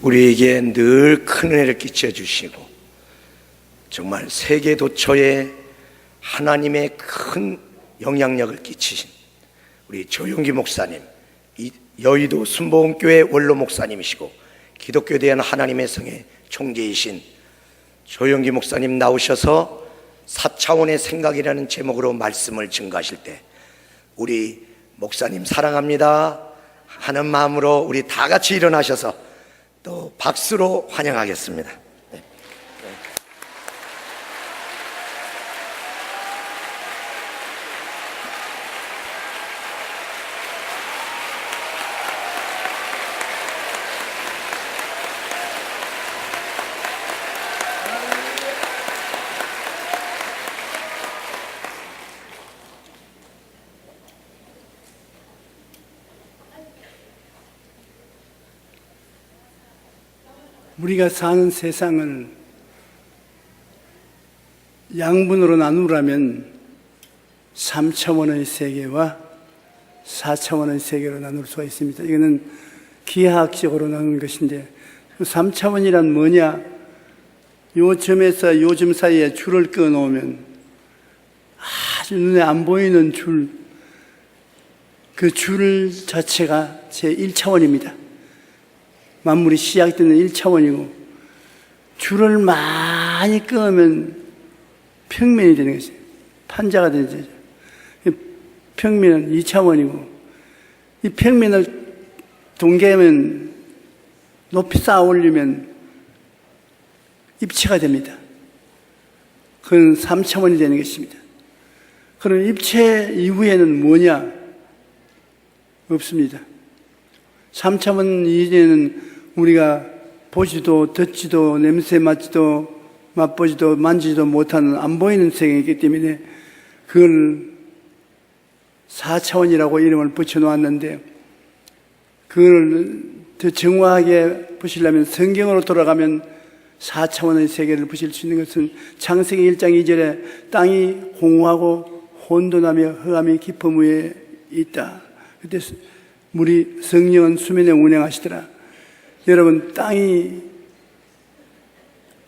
우리에게 늘 큰 은혜를 끼쳐 주시고 정말 세계 도처에 하나님의 큰 영향력을 끼치신 우리 조용기 목사님, 여의도 순복음교회 원로 목사님이시고 기독교에 대한 하나님의 성의 총재이신 조용기 목사님 나오셔서 4차원의 생각이라는 제목으로 말씀을 증거하실 때 우리 목사님 사랑합니다 하는 마음으로 우리 다 같이 일어나셔서 또 박수로 환영하겠습니다. 네. 우리가 사는 세상을 양분으로 나누라면 3차원의 세계와 4차원의 세계로 나눌 수가 있습니다. 이거는 기하학적으로 나누는 것인데 3차원이란 뭐냐? 요 점에서 요 점 사이에 줄을 끊어 놓으면 아주 눈에 안 보이는 줄, 그 줄 자체가 제1차원입니다. 만물이 시작되는 1차원이고 줄을 많이 끊으면 평면이 되는 것이에요. 판자가 되죠. 평면은 2차원이고 이 평면을 동계하면 높이 쌓아 올리면 입체가 됩니다. 그건 3차원이 되는 것입니다. 그럼 입체 이후에는 뭐냐? 없습니다. 3차원 이전에는 우리가 보지도 듣지도 냄새 맡지도 맛보지도 만지지도 못하는 안 보이는 세계이기 때문에 그걸 4차원이라고 이름을 붙여놓았는데 그걸 더 정확하게 보시려면 성경으로 돌아가면 4차원의 세계를 보실 수 있는 것은 창세기 1장 2절에 땅이 공허하고 혼돈하며 흑암이 깊음 위에 있다. 그때 물이 성령은 수면에 운행하시더라. 여러분, 땅이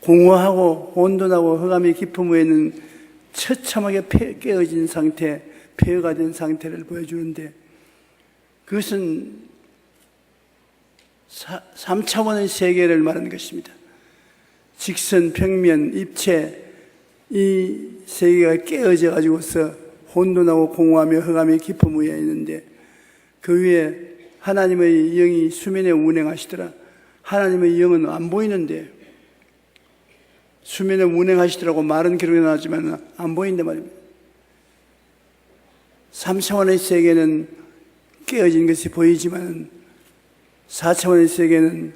공허하고 혼돈하고 흑암이 깊음 위에는 처참하게 깨어진 상태, 폐허가 된 상태를 보여주는데 그것은 3차원의 세계를 말하는 것입니다. 직선, 평면, 입체, 이 세계가 깨어져 가지고서 혼돈하고 공허하며 흑암이 깊음 위에 있는데 그 위에 하나님의 영이 수면에 운행하시더라. 하나님의 영은 안 보이는데 수면에 운행하시더라고 말은 기록이 나왔지만 안 보인단 말입니다. 3차원의 세계는 깨어진 것이 보이지만 4차원의 세계는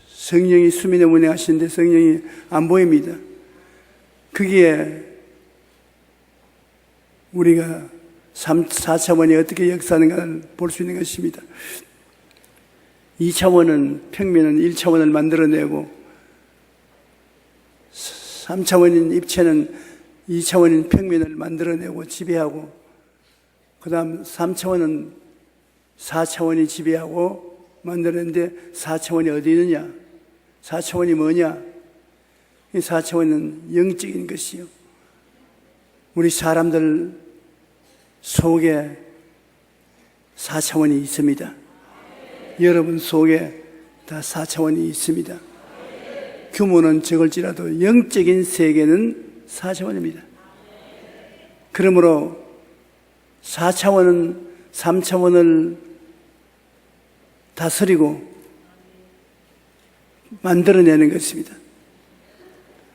성령이 수면에 운행하시는데 성령이 안 보입니다. 거기에 우리가 4차원이 어떻게 역사하는가를 볼 수 있는 것입니다. 2차원은 평면은 1차원을 만들어내고 3차원인 입체는 2차원인 평면을 만들어내고 지배하고 그 다음 3차원은 4차원이 지배하고 만들어내는데 4차원이 어디 있느냐? 4차원이 뭐냐? 이 4차원은 영적인 것이요. 우리 사람들 속에 4차원이 있습니다. 여러분 속에 다 4차원이 있습니다. 규모는 적을지라도 영적인 세계는 4차원입니다. 그러므로 4차원은 3차원을 다스리고 만들어내는 것입니다.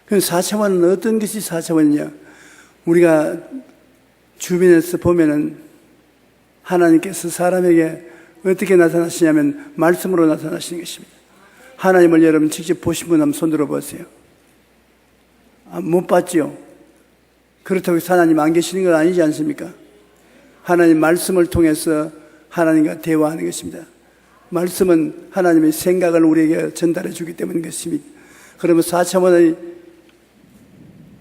그럼 4차원은 어떤 것이 4차원이냐? 우리가 주변에서 보면은 하나님께서 사람에게 어떻게 나타나시냐면 말씀으로 나타나시는 것입니다. 하나님을 여러분 직접 보신 분 한번 손 들어보세요. 못 봤지요? 그렇다고 해서 하나님 안 계시는 건 아니지 않습니까? 하나님 말씀을 통해서 하나님과 대화하는 것입니다. 말씀은 하나님의 생각을 우리에게 전달해 주기 때문인 것입니다. 그러면 4차원의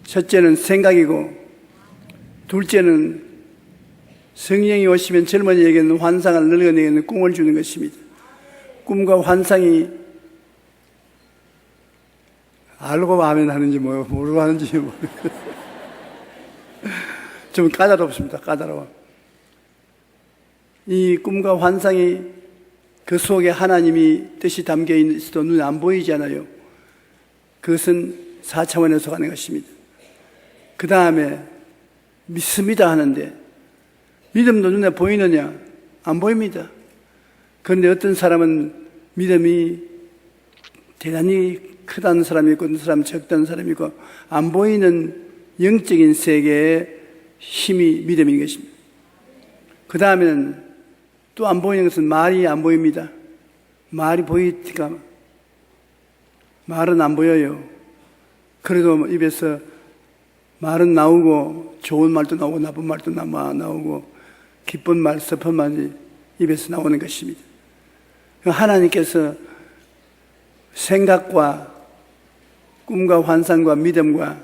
첫째는 생각이고 둘째는 성령이 오시면 젊은이에게는 환상을, 늙은이에게는 꿈을 주는 것입니다. 꿈과 환상이 알고 아멘 하는지 모르고 하는지 좀 까다롭습니다. 까다로워. 이 꿈과 환상이 그 속에 하나님이 뜻이 담겨 있어도 눈에 안 보이잖아요. 그것은 4차원에서 가는 것입니다. 그 다음에 믿습니다 하는데 믿음도 눈에 보이느냐? 안 보입니다. 그런데 어떤 사람은 믿음이 대단히 크다는 사람이 있고 어떤 사람은 적다는 사람이 있고 안 보이는 영적인 세계의 힘이 믿음인 것입니다. 그 다음에는 또 안 보이는 것은 말이 안 보입니다. 말이 보이니까 말은 안 보여요. 그래도 입에서 말은 나오고 좋은 말도 나오고 나쁜 말도 나오고 기쁜 말, 슬픈 말이 입에서 나오는 것입니다. 하나님께서 생각과 꿈과 환상과 믿음과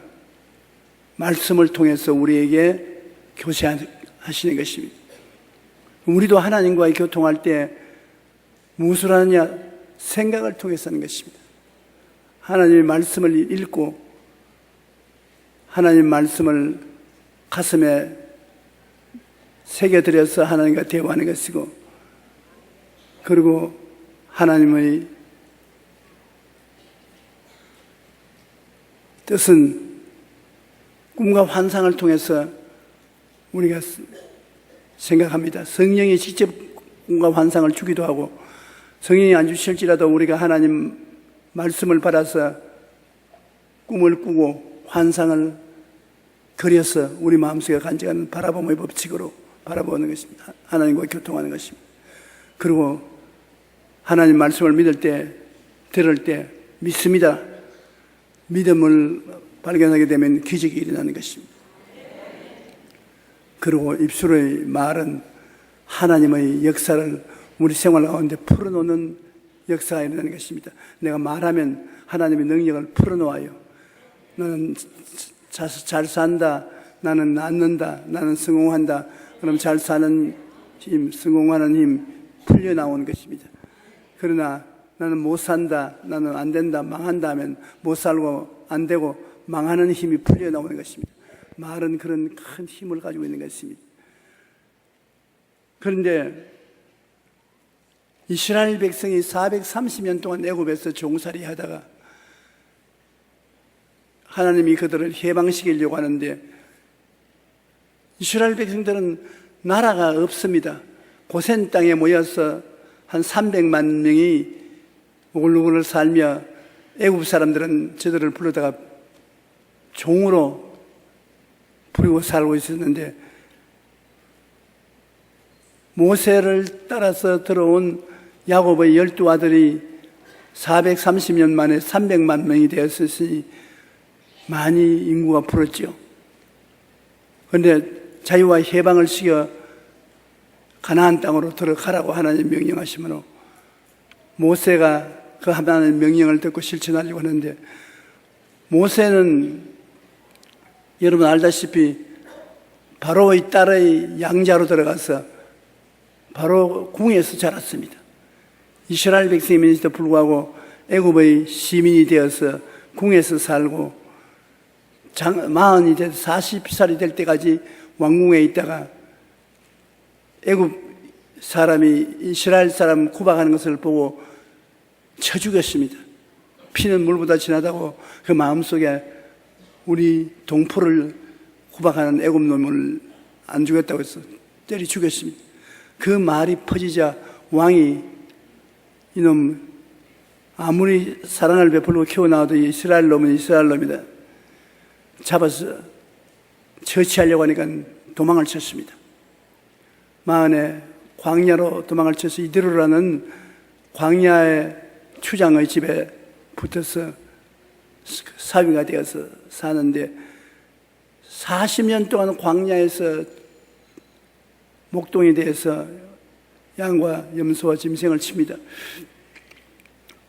말씀을 통해서 우리에게 교제하시는 것입니다. 우리도 하나님과의 교통할 때 무엇을 하느냐? 생각을 통해서 하는 것입니다. 하나님의 말씀을 읽고 하나님 말씀을 가슴에 새겨들여서 하나님과 대화하는 것이고, 그리고 하나님의 뜻은 꿈과 환상을 통해서 우리가 생각합니다. 성령이 직접 꿈과 환상을 주기도 하고, 성령이 안 주실지라도 우리가 하나님 말씀을 받아서 꿈을 꾸고 환상을 그려서 우리 마음속에 간직하는 바라봄의 법칙으로 바라보는 것입니다. 하나님과 교통하는 것입니다. 그리고 하나님 말씀을 믿을 때, 들을 때 믿습니다. 믿음을 발견하게 되면 기적이 일어나는 것입니다. 그리고 입술의 말은 하나님의 역사를 우리 생활 가운데 풀어놓는 역사가 일어나는 것입니다. 내가 말하면 하나님의 능력을 풀어놓아요. 나는 잘 산다, 나는 낫는다, 나는 성공한다. 그럼 잘 사는 힘, 성공하는 힘 풀려 나오는 것입니다. 그러나 나는 못 산다, 나는 안 된다, 망한다 하면 못 살고 안 되고 망하는 힘이 풀려 나오는 것입니다. 말은 그런 큰 힘을 가지고 있는 것입니다. 그런데 이스라엘 백성이 430년 동안 애굽에서 종살이 하다가 하나님이 그들을 해방시키려고 하는데 이스라엘 백성들은 나라가 없습니다. 고센 땅에 모여서 한 300만 명이 오글오글 살며 애굽 사람들은 저들을 불러다가 종으로 부리고 살고 있었는데 모세를 따라서 들어온 야곱의 12아들이 430년 만에 300만 명이 되었으니 많이 인구가 불었죠. 그런데 자유와 해방을 시켜 가나안 땅으로 들어가라고 하나님 명령하시므로 모세가 그 하나님의 명령을 듣고 실천하려고 하는데 모세는 여러분 알다시피 바로의 딸의 양자로 들어가서 바로 궁에서 자랐습니다. 이스라엘 백성임에도 불구하고 애굽의 시민이 되어서 궁에서 살고 마흔이 돼서 40살이 될 때까지 왕궁에 있다가 애굽 사람이 이스라엘 사람 구박하는 것을 보고 쳐 죽였습니다. 피는 물보다 진하다고 그 마음속에 우리 동포를 구박하는 애굽 놈을 안 죽였다고 해서 때려 죽였습니다. 그 말이 퍼지자 왕이 이놈 아무리 사랑을 베풀고 키워나와도 이스라엘 놈은 이스라엘 놈이다. 잡아서 처치하려고 하니까 도망을 쳤습니다. 마흔에 광야로 도망을 쳐서 이드로라는 광야의 추장의 집에 붙어서 사위가 되어서 사는데 40년 동안 광야에서 목동에 대해서 양과 염소와 짐승을 칩니다.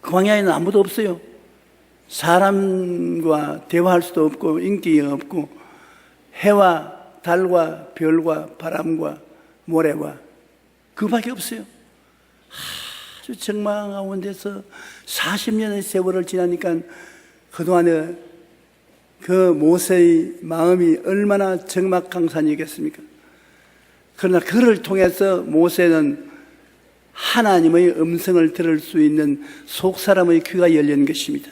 광야에는 아무도 없어요. 사람과 대화할 수도 없고 인기가 없고 해와 달과 별과 바람과 모래와 그밖에 없어요. 아주 아주 적망 가운데서 40년의 세월을 지나니까 그동안에 그 모세의 마음이 얼마나 적막강산이겠습니까? 그러나 그를 통해서 모세는 하나님의 음성을 들을 수 있는 속사람의 귀가 열린 것입니다.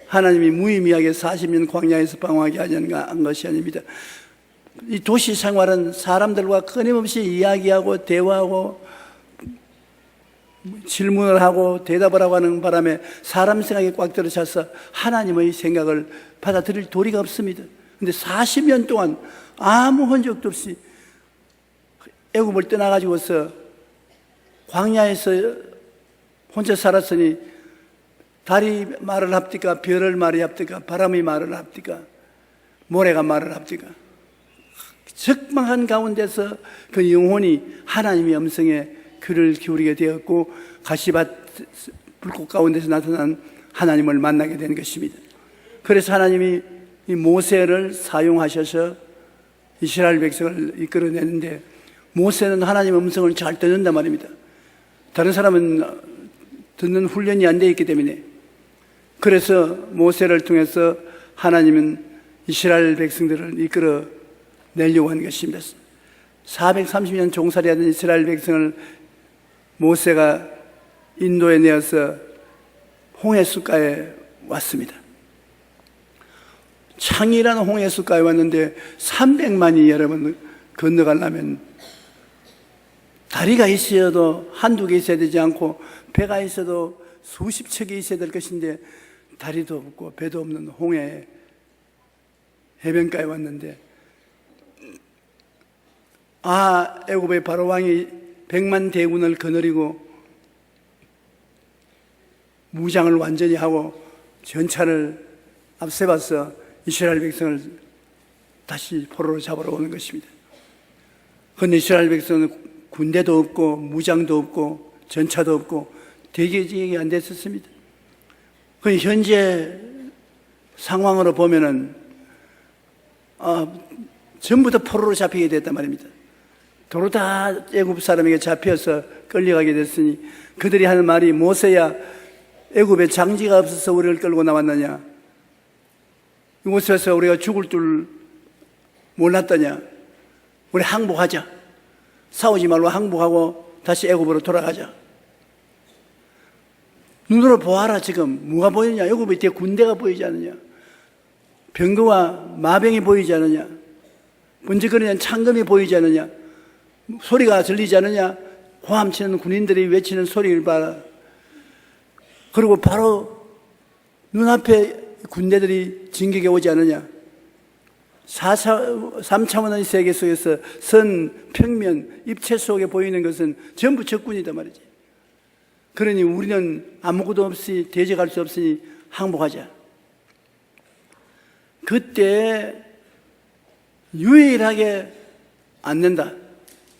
하나님이 무의미하게 40년 광야에서 방황하게 한 것이 아닙니다. 이 도시 생활은 사람들과 끊임없이 이야기하고 대화하고 질문을 하고 대답을 하고 하는 바람에 사람 생각이 꽉 들어차서 하나님의 생각을 받아들일 도리가 없습니다. 그런데 40년 동안 아무 흔적도 없이 애굽을 떠나가지고서 광야에서 혼자 살았으니 달이 말을 합니까? 별을 말이 합니까? 바람이 말을 합니까? 모래가 말을 합니까? 적망한 가운데서 그 영혼이 하나님의 음성에 귀를 기울이게 되었고 가시밭 불꽃 가운데서 나타난 하나님을 만나게 된 것입니다. 그래서 하나님이 이 모세를 사용하셔서 이스라엘 백성을 이끌어내는데 모세는 하나님의 음성을 잘 듣는단 말입니다. 다른 사람은 듣는 훈련이 안 되어 있기 때문에 그래서 모세를 통해서 하나님은 이스라엘 백성들을 이끌어 내려고 하는 것입니다. 430년 종살이하던 이스라엘 백성을 모세가 인도에 내어서 홍해숫가에 왔습니다. 창이라는 홍해숫가에 왔는데 300만이 여러분 건너가려면 다리가 있어도 한두 개 있어야 되지 않고 배가 있어도 수십 척이 있어야 될 것인데 다리도 없고 배도 없는 홍해 해변가에 왔는데 애굽의 바로 왕이 100만 대군을 거느리고 무장을 완전히 하고 전차를 앞세워서 이스라엘 백성을 다시 포로로 잡으러 오는 것입니다. 그런데 이스라엘 백성은 군대도 없고 무장도 없고 전차도 없고 대기지역이 안 됐었습니다. 그 현재 상황으로 보면은 전부 다 포로로 잡히게 됐단 말입니다. 도로 다 애굽 사람에게 잡혀서 끌려가게 됐으니 그들이 하는 말이 모세야 애굽에 장지가 없어서 우리를 끌고 나왔느냐? 이곳에서 우리가 죽을 줄 몰랐더냐? 우리 항복하자. 싸우지 말고 항복하고 다시 애굽으로 돌아가자. 눈으로 보아라. 지금 뭐가 보이느냐? 애굽에 뒤에 군대가 보이지 않느냐? 병거와 마병이 보이지 않느냐? 번쩍거리는 창검이 보이지 않느냐? 소리가 들리지 않느냐? 고함치는 군인들이 외치는 소리를 봐라. 그리고 바로 눈앞에 군대들이 진격해 오지 않느냐? 3차원의 세계 속에서 선, 평면, 입체 속에 보이는 것은 전부 적군이다 말이지. 그러니 우리는 아무것도 없이 대적할 수 없으니 항복하자. 그때 유일하게 않는다.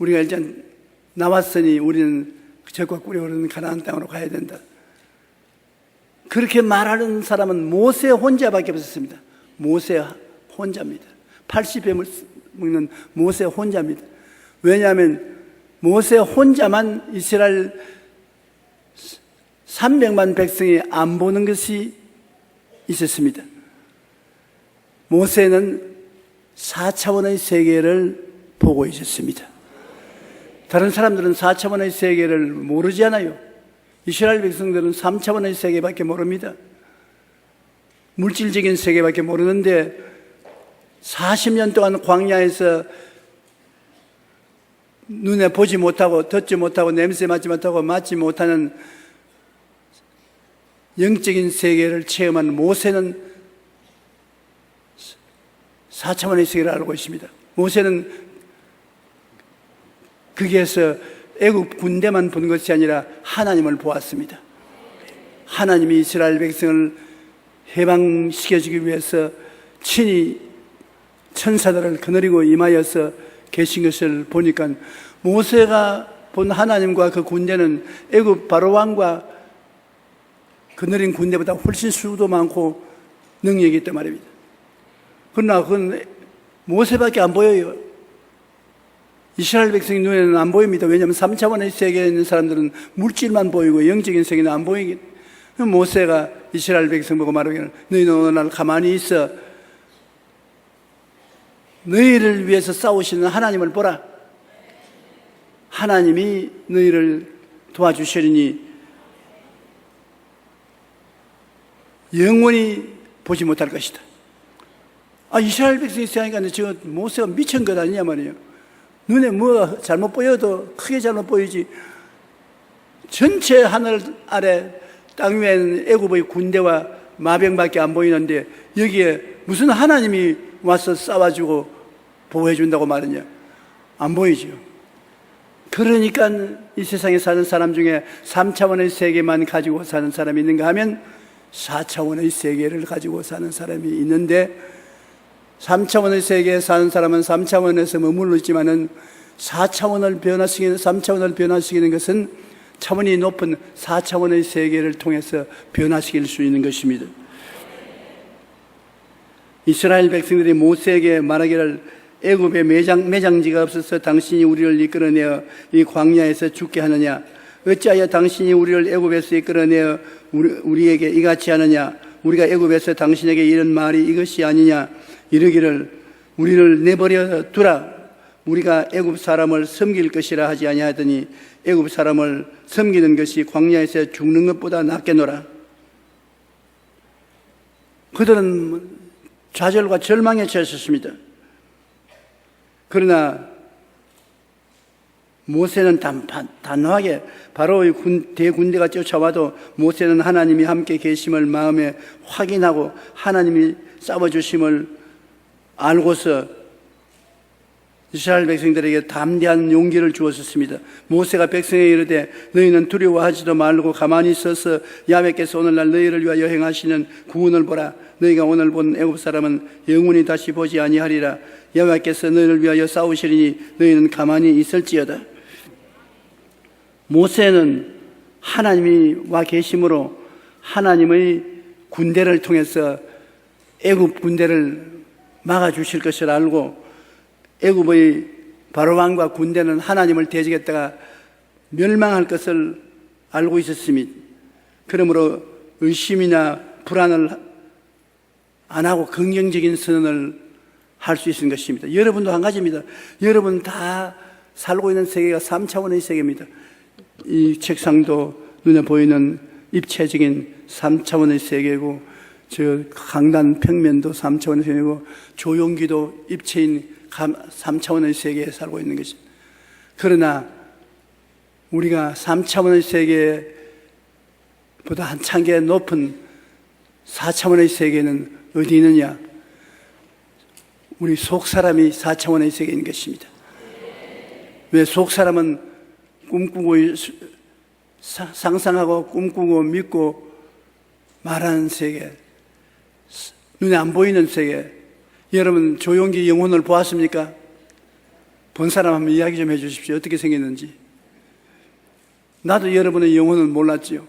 우리가 일단 나왔으니 우리는 적과 꿀이 흐르는 가나안 땅으로 가야 된다. 그렇게 말하는 사람은 모세 혼자밖에 없었습니다. 모세 혼자입니다. 80배 먹는 모세 혼자입니다. 왜냐하면 모세 혼자만 이스라엘 300만 백성이 안 보는 것이 있었습니다. 모세는 4차원의 세계를 보고 있었습니다. 다른 사람들은 4차원의 세계를 모르지 않아요. 이스라엘 백성들은 3차원의 세계밖에 모릅니다. 물질적인 세계밖에 모르는데 40년 동안 광야에서 눈에 보지 못하고 듣지 못하고 냄새 맡지 못하고 맡지 못하는 영적인 세계를 체험한 모세는 4차원의 세계를 알고 있습니다. 모세는 거기에서 애굽 군대만 본 것이 아니라 하나님을 보았습니다. 하나님이 이스라엘 백성을 해방시켜주기 위해서 친히 천사들을 거느리고 임하여서 계신 것을 보니까 모세가 본 하나님과 그 군대는 애굽 바로왕과 거느린 군대보다 훨씬 수도 많고 능력이 있단 말입니다. 그러나 그건 모세밖에 안 보여요. 이스라엘 백성 눈에는 안 보입니다. 왜냐하면 3차원의 세계에 있는 사람들은 물질만 보이고 영적인 세계는 안 보이기. 모세가 이스라엘 백성 보고 말하기를 너희는 오늘 가만히 있어 너희를 위해서 싸우시는 하나님을 보라. 하나님이 너희를 도와주시리니 영원히 보지 못할 것이다. 이스라엘 백성이 생각하니까 저 모세가 미친 것 아니냐 말이에요. 눈에 뭐가 잘못 보여도 크게 잘못 보이지. 전체 하늘 아래 땅 위에는 애굽의 군대와 마병밖에 안 보이는데 여기에 무슨 하나님이 와서 싸워주고 보호해준다고 말하냐. 안 보이죠. 그러니까 이 세상에 사는 사람 중에 3차원의 세계만 가지고 사는 사람이 있는가 하면 4차원의 세계를 가지고 사는 사람이 있는데 3차원의 세계에 사는 사람은 3차원에서 머물러 있지만은 4차원을 변화시키는 3차원을 변화시키는 것은 차원이 높은 4차원의 세계를 통해서 변화시킬 수 있는 것입니다. 이스라엘 백성들이 모세에게 말하기를 애굽에 매장지가 없어서 당신이 우리를 이끌어내어 이 광야에서 죽게 하느냐? 어찌하여 당신이 우리를 애굽에서 이끌어내어 우리에게 이같이 하느냐? 우리가 애굽에서 당신에게 이런 말이 이것이 아니냐? 이르기를 우리를 내버려 두라. 우리가 애굽 사람을 섬길 것이라 하지 아니하더니 애굽 사람을 섬기는 것이 광야에서 죽는 것보다 낫겠노라. 그들은 좌절과 절망에 처했습니다. 그러나 모세는 단호하게 바로 대군대가 쫓아와도 모세는 하나님이 함께 계심을 마음에 확인하고 하나님이 싸워주심을 알고서 이스라엘 백성들에게 담대한 용기를 주었습니다. 모세가 백성에게 이르되 너희는 두려워하지도 말고 가만히 서서 야훼께서 오늘날 너희를 위하여 행하시는 구원을 보라. 너희가 오늘 본 애굽 사람은 영원히 다시 보지 아니하리라. 야훼께서 너희를 위하여 싸우시리니 너희는 가만히 있을지어다. 모세는 하나님이 와 계심으로 하나님의 군대를 통해서 애굽 군대를 막아주실 것을 알고 애굽의 바로왕과 군대는 하나님을 대적했다가 멸망할 것을 알고 있었습니다. 그러므로 의심이나 불안을 안 하고 긍정적인 선언을 할 수 있는 것입니다. 여러분도 한 가지입니다. 여러분 다 살고 있는 세계가 3차원의 세계입니다. 이 책상도 눈에 보이는 입체적인 3차원의 세계고 저 강단 평면도 3차원의 세계고 조용기도 입체인 3차원의 세계에 살고 있는 것입니다. 그러나 우리가 3차원의 세계보다 한참게 높은 4차원의 세계는 어디 있느냐? 우리 속사람이 4차원의 세계인 것입니다. 왜 속사람은 꿈꾸고 상상하고 꿈꾸고 믿고 말하는 세계, 눈에 안 보이는 세계. 여러분 조용기 영혼을 보았습니까? 본 사람 한번 이야기 좀 해주십시오. 어떻게 생겼는지. 나도 여러분의 영혼을 몰랐지요.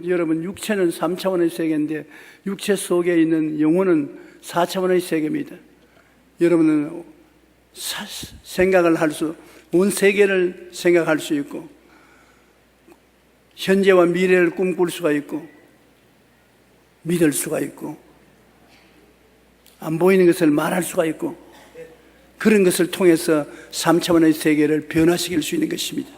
여러분 육체는 3차원의 세계인데 육체 속에 있는 영혼은 4차원의 세계입니다. 여러분은 생각을 온 세계를 생각할 수 있고 현재와 미래를 꿈꿀 수가 있고 믿을 수가 있고 안 보이는 것을 말할 수가 있고 그런 것을 통해서 3차원의 세계를 변화시킬 수 있는 것입니다.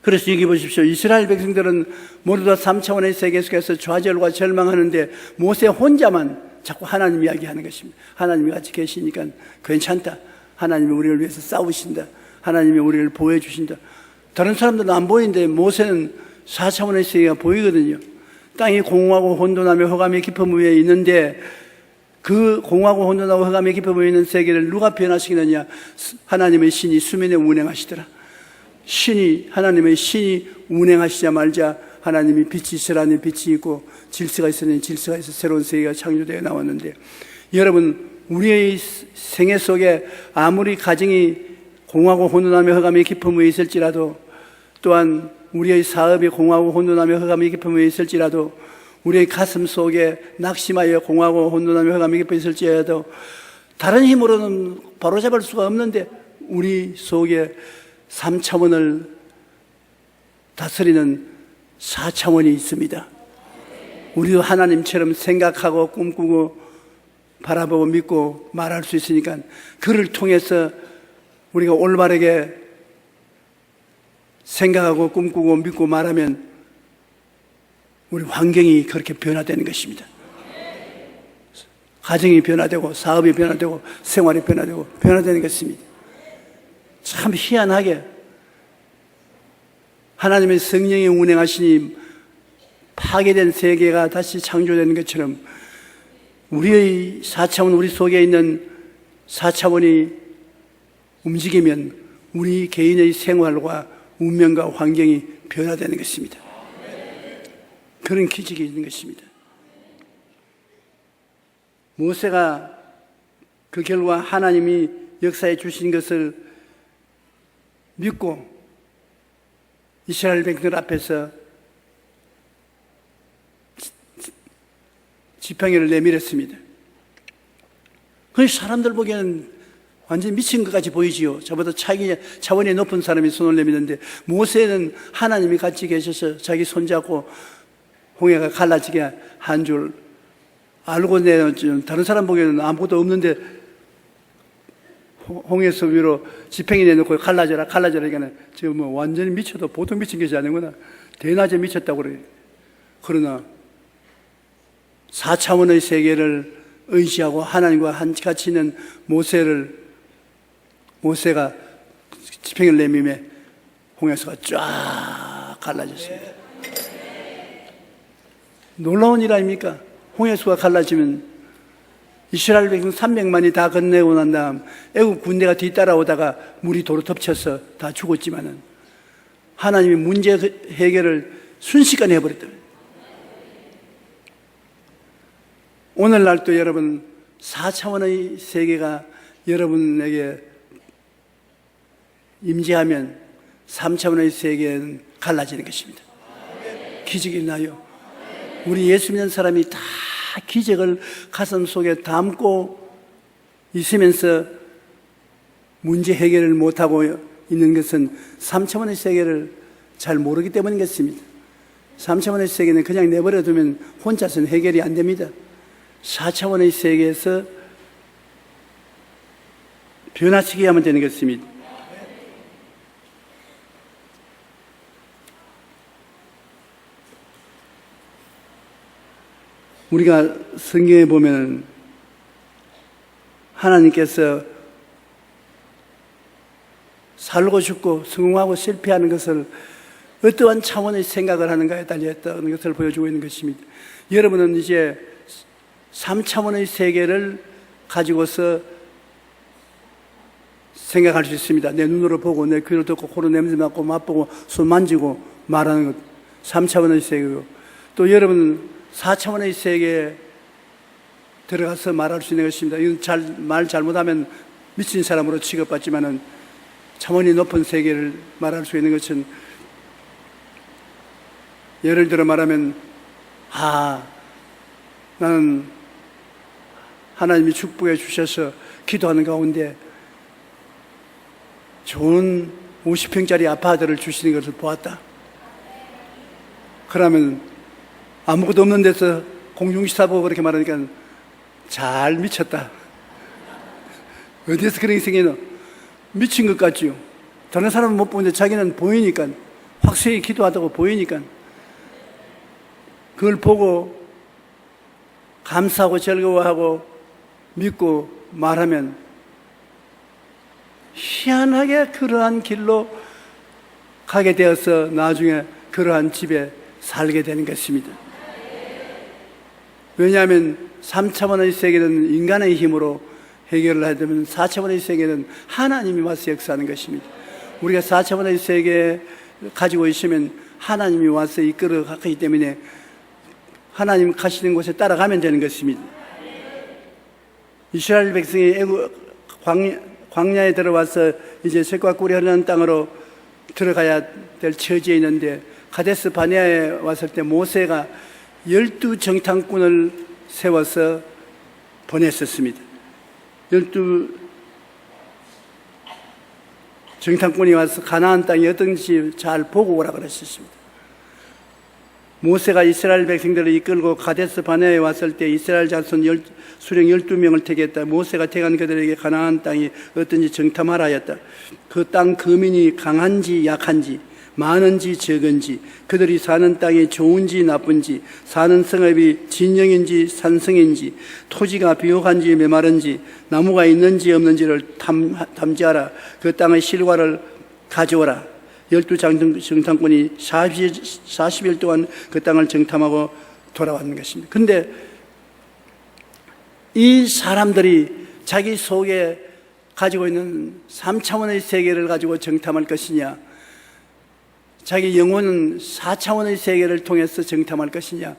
그래서 여기 보십시오. 이스라엘 백성들은 모두 다 3차원의 세계 속에서 좌절과 절망하는데 모세 혼자만 자꾸 하나님 이야기하는 것입니다. 하나님이 같이 계시니까 괜찮다. 하나님이 우리를 위해서 싸우신다. 하나님이 우리를 보호해 주신다. 다른 사람들은 안 보이는데 모세는 4차원의 세계가 보이거든요. 땅이 공허하고 혼돈하며 흑암의 깊음 위에 있는데 그 공허하고 혼돈하고 흑암의 깊음 위에 있는 세계를 누가 변화시키느냐? 하나님의 신이 수면에 운행하시더라. 하나님의 신이 운행하시자마자 하나님이 빛이 있으라니 빛이 있고 질서가 있으니 질서가 있어 새로운 세계가 창조되어 나왔는데 여러분 우리의 생애 속에 아무리 가정이 공허하고 혼돈하며 흑암의 깊음 위에 있을지라도 또한 우리의 사업이 공허하고 혼돈하며 흑암의 깊음 위에 있을지라도 우리의 가슴 속에 낙심하여 공허하고 혼돈하며 흑암의 깊음 위에 있을지라도 다른 힘으로는 바로잡을 수가 없는데 우리 속에 3차원을 다스리는 4차원이 있습니다. 우리도 하나님처럼 생각하고 꿈꾸고 바라보고 믿고 말할 수 있으니까 그를 통해서 우리가 올바르게 생각하고 꿈꾸고 믿고 말하면 우리 환경이 그렇게 변화되는 것입니다. 가정이 변화되고 사업이 변화되고 생활이 변화되는 것입니다. 참 희한하게 하나님의 성령이 운행하시니 파괴된 세계가 다시 창조되는 것처럼 우리의 4차원, 우리 속에 있는 4차원이 움직이면 우리 개인의 생활과 운명과 환경이 변화되는 것입니다. 그런 기적이 있는 것입니다. 모세가 그 결과 하나님이 역사해 주신 것을 믿고 이스라엘 백성들 앞에서 지팡이를 내밀었습니다. 그 사람들 보기에는 완전 미친 것 같이 보이지요. 저보다 차원이 높은 사람이 손을 내미는데 모세는 하나님이 같이 계셔서 자기 손잡고 홍해가 갈라지게 한 줄 알고 내는 다른 사람 보기에는 아무것도 없는데 홍해서 위로 지팡이 내놓고 갈라져라 이거는 지금 뭐 완전히 미쳐도 보통 미친 것이 아니구나. 대낮에 미쳤다고 그래요. 그러나 4차원의 세계를 의지하고 하나님과 같이 있는 모세가 지팡이를 내밀며 홍해서가 쫙 갈라졌습니다. 놀라운 일 아닙니까? 홍해수가 갈라지면 이스라엘 백성 300만이 다 건너고 난 다음 애국 군대가 뒤따라오다가 물이 도로 덮쳐서 다 죽었지만은 하나님이 문제 해결을 순식간에 해버렸다. 오늘날도 여러분 4차원의 세계가 여러분에게 임재하면 3차원의 세계는 갈라지는 것입니다. 기적이 일어나요. 우리 예수 믿는 사람이 다 기적을 가슴 속에 담고 있으면서 문제 해결을 못하고 있는 것은 3차원의 세계를 잘 모르기 때문인 것입니다. 3차원의 세계는 그냥 내버려 두면 혼자서는 해결이 안 됩니다. 4차원의 세계에서 변화시키게 하면 되는 것입니다. 우리가 성경에 보면 하나님께서 살고 죽고 성공하고 실패하는 것을 어떠한 차원의 생각을 하는가에 달려있다는 것을 보여주고 있는 것입니다. 여러분은 이제 3차원의 세계를 가지고서 생각할 수 있습니다. 내 눈으로 보고 내 귀로 듣고 코로 냄새 맡고 맛보고 손 만지고 말하는 것 3차원의 세계고, 또 여러분은 4차원의 세계에 들어가서 말할 수 있는 것입니다. 이건 말 잘못하면 미친 사람으로 취급받지만은 차원이 높은 세계를 말할 수 있는 것은, 예를 들어 말하면 나는 하나님이 축복해 주셔서 기도하는 가운데 좋은 50평짜리 아파트를 주시는 것을 보았다. 그러면 아무것도 없는 데서 공중시사 보고 그렇게 말하니까 잘 미쳤다. 어디에서 그런 생기노? 미친 것 같지요. 다른 사람은 못 보는데 자기는 보이니까, 확실히 기도하다고 보이니까 그걸 보고 감사하고 즐거워하고 믿고 말하면 희한하게 그러한 길로 가게 되어서 나중에 그러한 집에 살게 되는 것입니다. 왜냐하면 3차원의 세계는 인간의 힘으로 해결을 하게 되면 4차원의 세계는 하나님이 와서 역사하는 것입니다. 우리가 4차원의 세계에 가지고 있으면 하나님이 와서 이끌어 가기 때문에 하나님 가시는 곳에 따라가면 되는 것입니다. 이스라엘 백성이 광야에 들어와서 이제 쇠과 꿀이 흐르는 땅으로 들어가야 될 처지에 있는데, 가데스 바네아에 왔을 때 모세가 12정탐꾼을 세워서 보냈었습니다. 정탐꾼이 와서 가나안 땅이 어떤지 잘 보고 오라 그러셨습니다. 모세가 이스라엘 백성들을 이끌고 가데스 바네아에 왔을 때 이스라엘 자손 수령 12명을 택했다. 모세가 택한 그들에게 가나안 땅이 어떤지 정탐하라 하였다. 그 땅 거민이 강한지 약한지, 많은지 적은지, 그들이 사는 땅이 좋은지 나쁜지, 사는 성읍이 진영인지 산성인지, 토지가 비옥한지 메마른지, 나무가 있는지 없는지를 탐지하라. 그 땅의 실과를 가져오라. 12 정탐꾼이 40일 동안 그 땅을 정탐하고 돌아왔는 것입니다. 그런데 이 사람들이 자기 속에 가지고 있는 3차원의 세계를 가지고 정탐할 것이냐, 자기 영혼은 4차원의 세계를 통해서 정탐할 것이냐,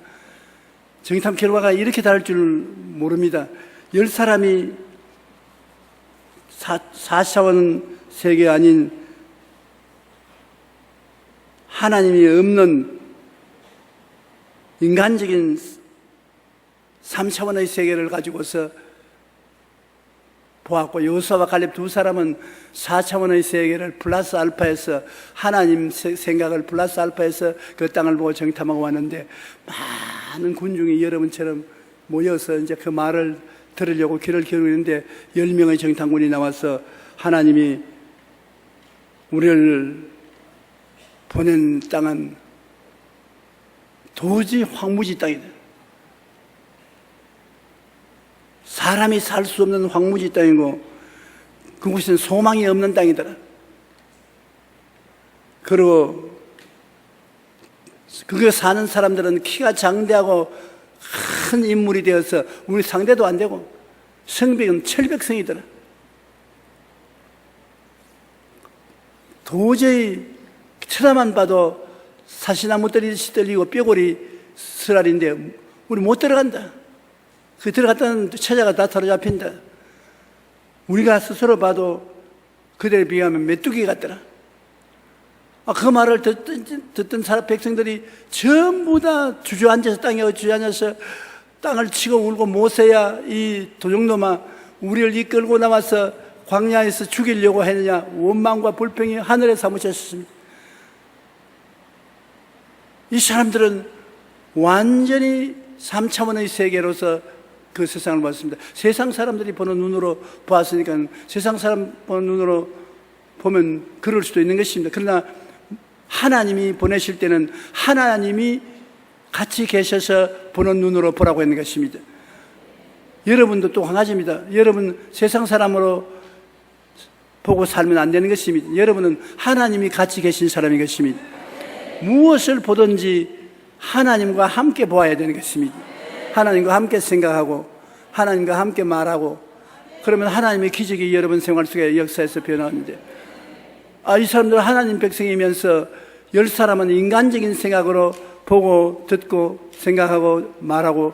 정탐 결과가 이렇게 다를 줄 모릅니다. 10사람이 4차원 세계 아닌 하나님이 없는 인간적인 3차원의 세계를 가지고서 보았고, 여호수아와 갈렙 두 사람은 4차원의 세계를 플러스 알파에서, 하나님 생각을 플러스 알파에서 그 땅을 보고 정탐하고 왔는데, 많은 군중이 여러분처럼 모여서 이제 그 말을 들으려고 귀를 기울이는데 10명의 정탐꾼이 나와서 하나님이 우리를 보낸 땅은 도저히 황무지 땅이다. 사람이 살 수 없는 황무지 땅이고 그곳은 소망이 없는 땅이더라. 그리고 거기에 사는 사람들은 키가 장대하고 큰 인물이 되어서 우리 상대도 안 되고 성벽은 철벽성이더라. 도저히 쳐다만 봐도 사시나무 떨리듯이 떨리고 뼈골이 쓰라린데 우리 못 들어간다. 그 들어갔다는 처자가 다 사로잡힌다. 우리가 스스로 봐도 그들에 비하면 메뚜기 같더라. 그 말을 듣던 사람 백성들이 전부 다 주저앉아서 땅에 주저앉아서 땅을 치고 울고, 모세야 이 도둑놈아 우리를 이끌고 나와서 광야에서 죽이려고 했느냐, 원망과 불평이 하늘에 사무쳤습니다. 이 사람들은 완전히 3차원의 세계로서 그 세상을 봤습니다. 세상 사람들이 보는 눈으로 보았으니까 세상 사람 보는 눈으로 보면 그럴 수도 있는 것입니다. 그러나 하나님이 보내실 때는 하나님이 같이 계셔서 보는 눈으로 보라고 했는 것입니다. 여러분도 또 한 가지입니다. 여러분 세상 사람으로 보고 살면 안 되는 것입니다. 여러분은 하나님이 같이 계신 사람인 것입니다. 무엇을 보든지 하나님과 함께 보아야 되는 것입니다. 하나님과 함께 생각하고 하나님과 함께 말하고, 그러면 하나님의 기적이 여러분 생활 속에 역사에서 변하는데, 이 사람들은 하나님 백성이면서 10사람은 인간적인 생각으로 보고 듣고 생각하고 말하고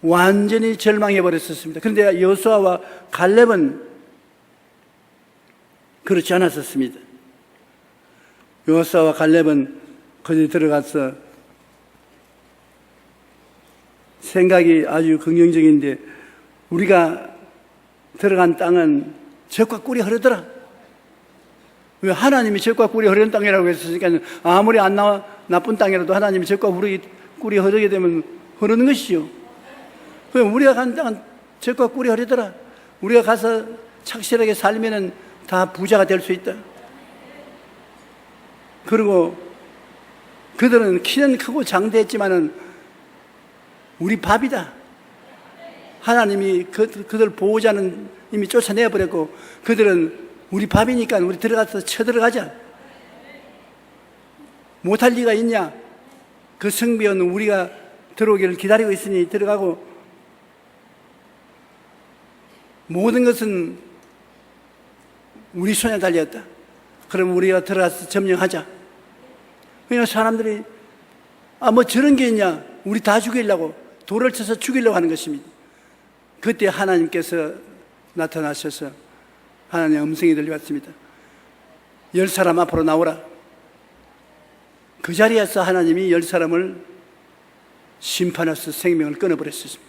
완전히 절망해 버렸었습니다. 그런데 여호수아와 갈렙은 그렇지 않았었습니다. 여호수아와 갈렙은 거기 들어가서 생각이 아주 긍정적인데, 우리가 들어간 땅은 젖과 꿀이 흐르더라. 왜? 하나님이 젖과 꿀이 흐르는 땅이라고 했으니까, 아무리 안 나쁜 땅이라도 하나님이 젖과 꿀이 흐르게 되면 흐르는 것이죠. 그럼 우리가 간 땅은 젖과 꿀이 흐르더라. 우리가 가서 착실하게 살면은 다 부자가 될 수 있다. 그리고 그들은 키는 크고 장대했지만은 우리 밥이다. 하나님이 그들 보호자는 이미 쫓아내버렸고, 그들은 우리 밥이니까 우리 들어가서 쳐들어가자. 못할 리가 있냐? 그 성벽은 우리가 들어오기를 기다리고 있으니 들어가고, 모든 것은 우리 손에 달렸다. 그럼 우리가 들어가서 점령하자. 그러니까 사람들이 뭐 저런 게 있냐? 우리 다 죽이려고, 돌을 쳐서 죽이려고 하는 것입니다. 그때 하나님께서 나타나셔서 하나님의 음성이 들려왔습니다. 10사람 앞으로 나오라. 그 자리에서 하나님이 10사람을 심판해서 생명을 끊어버렸습니다.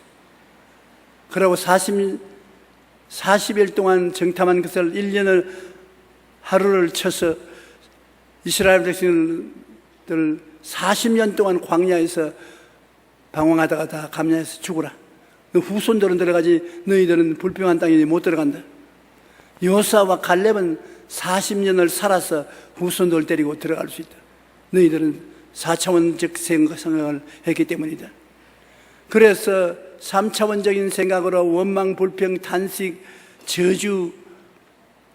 그러고 40일 동안 정탐한 것을 1년을 하루를 쳐서 이스라엘 백성들 40년 동안 광야에서 방황하다가 다 감량해서 죽으라. 후손들은 들어가지 너희들은 불평한 땅이니 못 들어간다. 여호수아와 갈렙은 40년을 살아서 후손들을 데리고 들어갈 수 있다. 너희들은 4차원적 생각을 했기 때문이다. 그래서 3차원적인 생각으로 원망, 불평, 탄식, 저주,